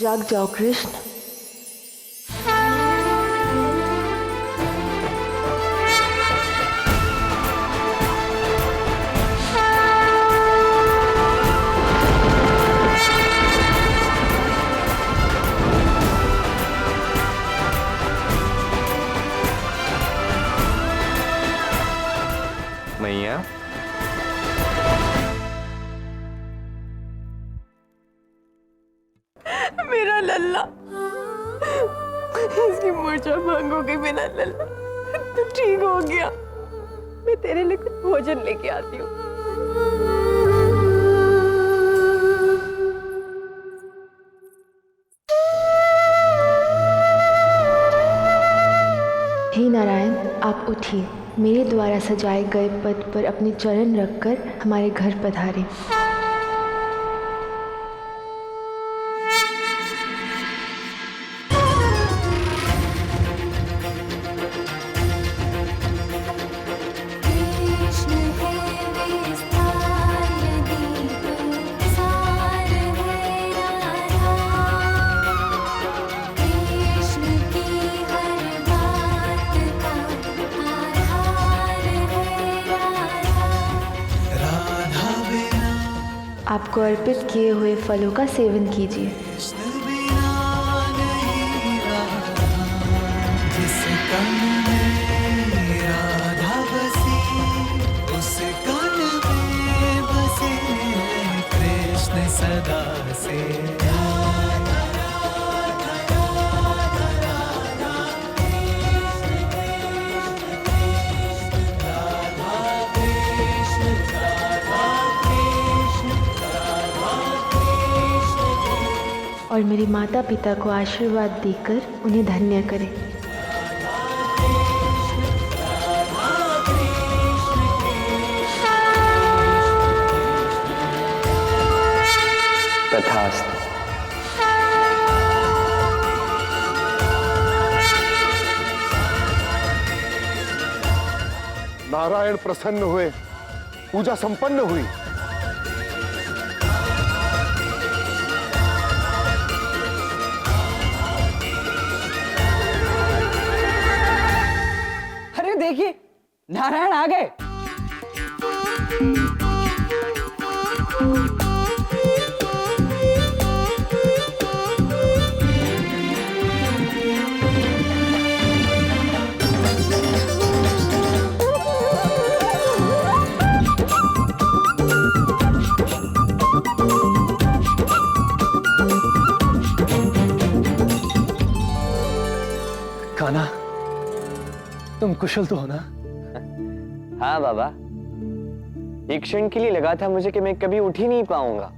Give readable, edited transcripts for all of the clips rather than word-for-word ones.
जाग जाओ कृष्ण। मैया, मेरा लल्ला, इसकी मूर्छा भंग हो गई। मेरा लल्ला तू ठीक हो गया। मैं तेरे लिए कुछ भोजन लेके आती हूँ। हे नारायण, आप उठिए। मेरे द्वारा सजाए गए पद पर अपने चरण रखकर हमारे घर पधारें। आपको अर्पित किए हुए फलों का सेवन कीजिए। कृष्ण सदा से और मेरे माता पिता को आशीर्वाद देकर उन्हें धन्य करें। तथास्तु। नारायण प्रसन्न हुए, पूजा संपन्न हुई। अरे देखिए, नारायण आ गए। कान्हा, तुम कुशल तो हो ना? हाँ बाबा, एक क्षण के लिए लगा था मुझे कि मैं कभी उठ ही नहीं पाऊंगा।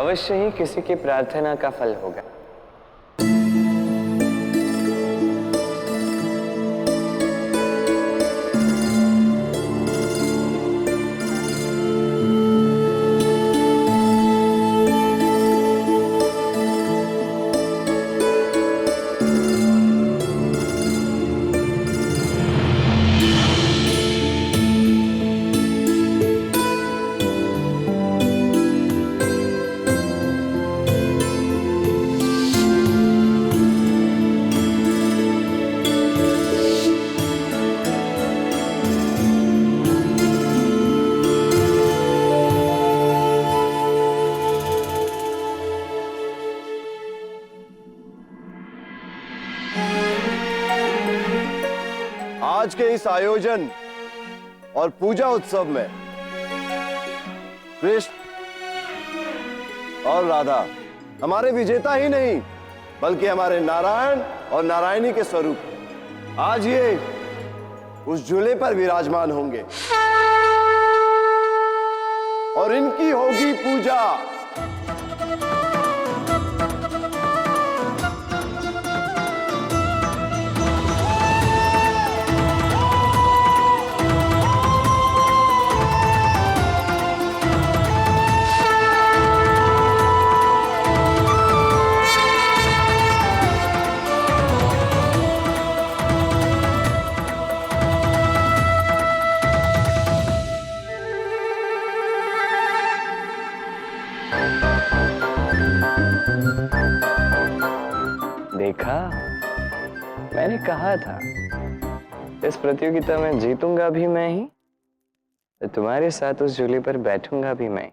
अवश्य ही किसी की प्रार्थना का फल होगा। आज के इस आयोजन और पूजा उत्सव में कृष्ण और राधा हमारे विजेता ही नहीं, बल्कि हमारे नारायण और नारायणी के स्वरूप आज ये उस झूले पर विराजमान होंगे और इनकी होगी पूजा। मैंने कहा था इस प्रतियोगिता में जीतूंगा भी मैं ही, तो तुम्हारे साथ उस झूले पर बैठूंगा भी मैं।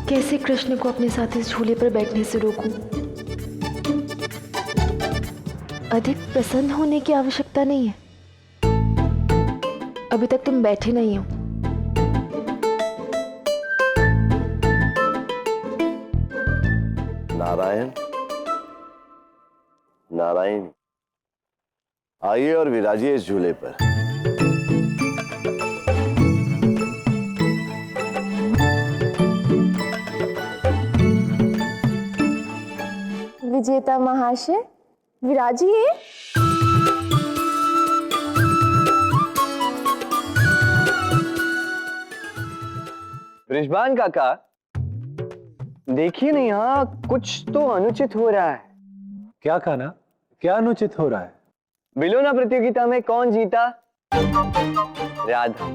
कैसे कृष्ण को अपने साथ इस झूले पर बैठने से रोकूं? अधिक प्रसन्न होने की आवश्यकता नहीं है। अभी तक तुम बैठे नहीं हो। नारायण, नारायण, आइए और विराजिए इस झूले पर। विजेता महाशय, विराजिए। बृषभान काका, देखिए ना, यहाँ कुछ तो अनुचित हो रहा है। क्या कान्हा, क्या अनुचित हो रहा है? बिलोना प्रतियोगिता में कौन जीता? राधा।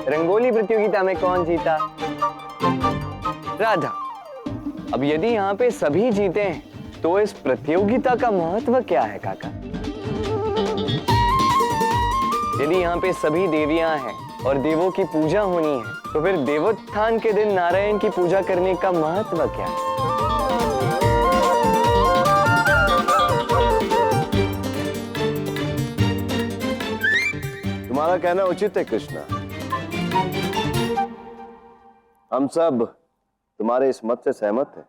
रंगोली प्रतियोगिता में कौन जीता? राधा। अब यदि यहाँ पे सभी जीते हैं तो इस प्रतियोगिता का महत्व क्या है काका? यदि यहाँ पे सभी देवियां हैं और देवों की पूजा होनी है, तो फिर देवोत्थान के दिन नारायण की पूजा करने का महत्व क्या है? तुम्हारा कहना उचित है कृष्णा। हम सब तुम्हारे इस मत से सहमत हैं।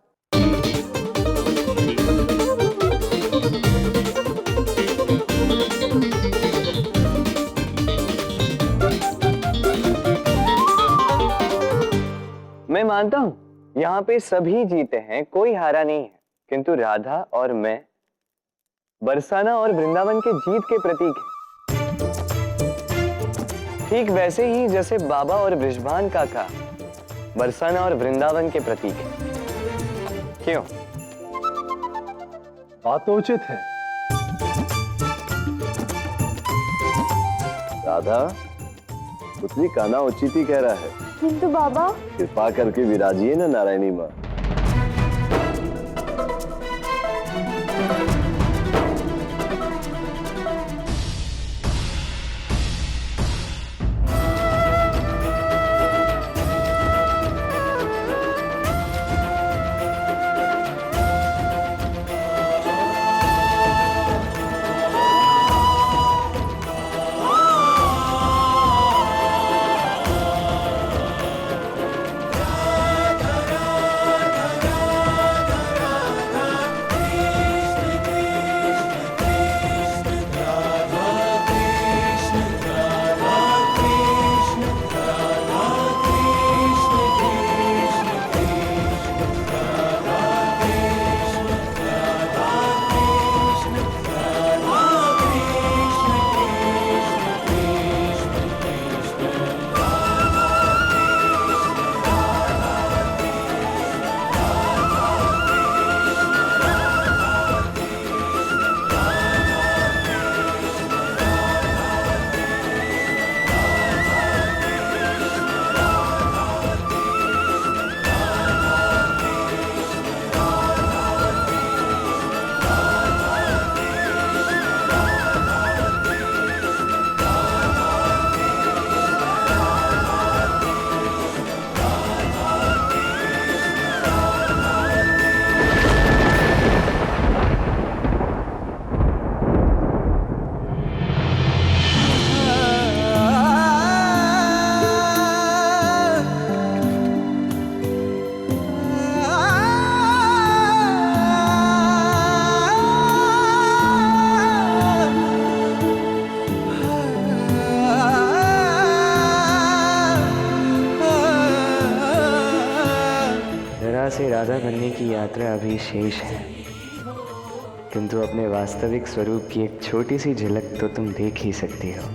मैं मानता हूं यहाँ पे सभी जीते हैं, कोई हारा नहीं है, किंतु राधा और मैं बरसाना और वृंदावन के जीत के प्रतीक हैं। ठीक वैसे ही जैसे बाबा और बृषभान काका बरसाना और वृंदावन के प्रतीक हैं। क्यों? बात तो उचित है। राधा, पुत्री कान्हा उचित ही कह रहा है। किंतु बाबा, कृपा करके विराजिए ना नारायणी माँ। से राधा बनने की यात्रा अभी शेष है, किंतु अपने वास्तविक स्वरूप की एक छोटी सी झलक तो तुम देख ही सकती हो।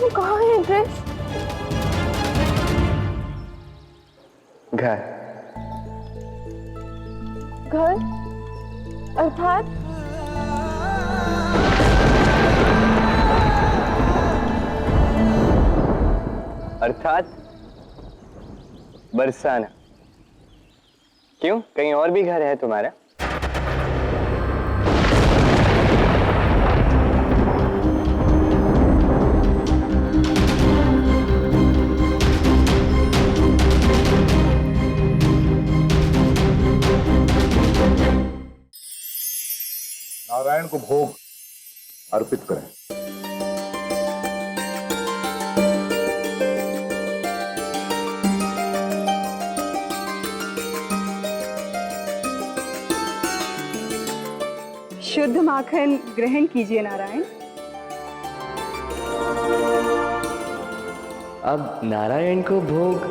कहाँ है ड्रेस? घर। घर अर्थात अर्थात बरसाना। क्यों, कहीं और भी घर है तुम्हारा? नारायण को भोग अर्पित करें। शुद्ध माखन ग्रहण कीजिए नारायण। अब नारायण को भोग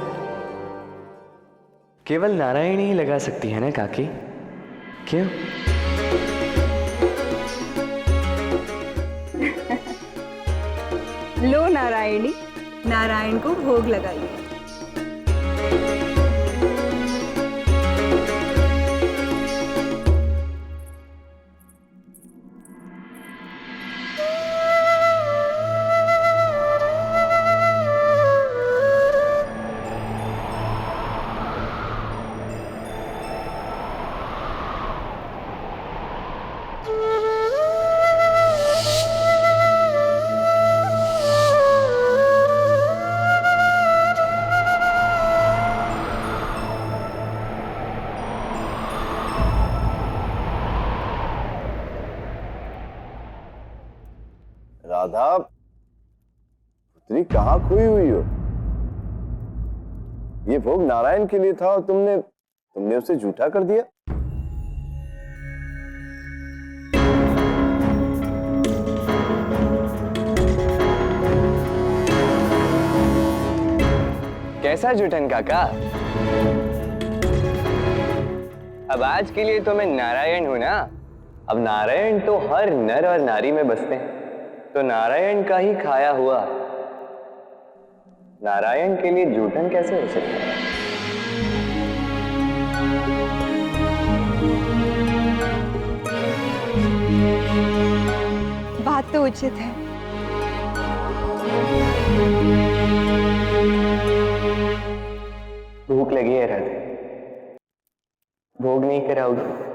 केवल नारायण ही लगा सकती है ना काकी? क्यों? लो नारायणी, नारायण को भोग लगाइए। राधा, पुत्री कहाँ खोई हुई हो? ये भोग नारायण के लिए था और तुमने उसे झूठा कर दिया। कैसा जुटन काका? अब आज के लिए तो मैं नारायण हूं ना। अब नारायण तो हर नर और नारी में बसते हैं, तो नारायण का ही खाया हुआ नारायण के लिए जूठन कैसे हो सकता है? बात तो उचित है। भूख लगी है राधे, भोग नहीं कराओगी?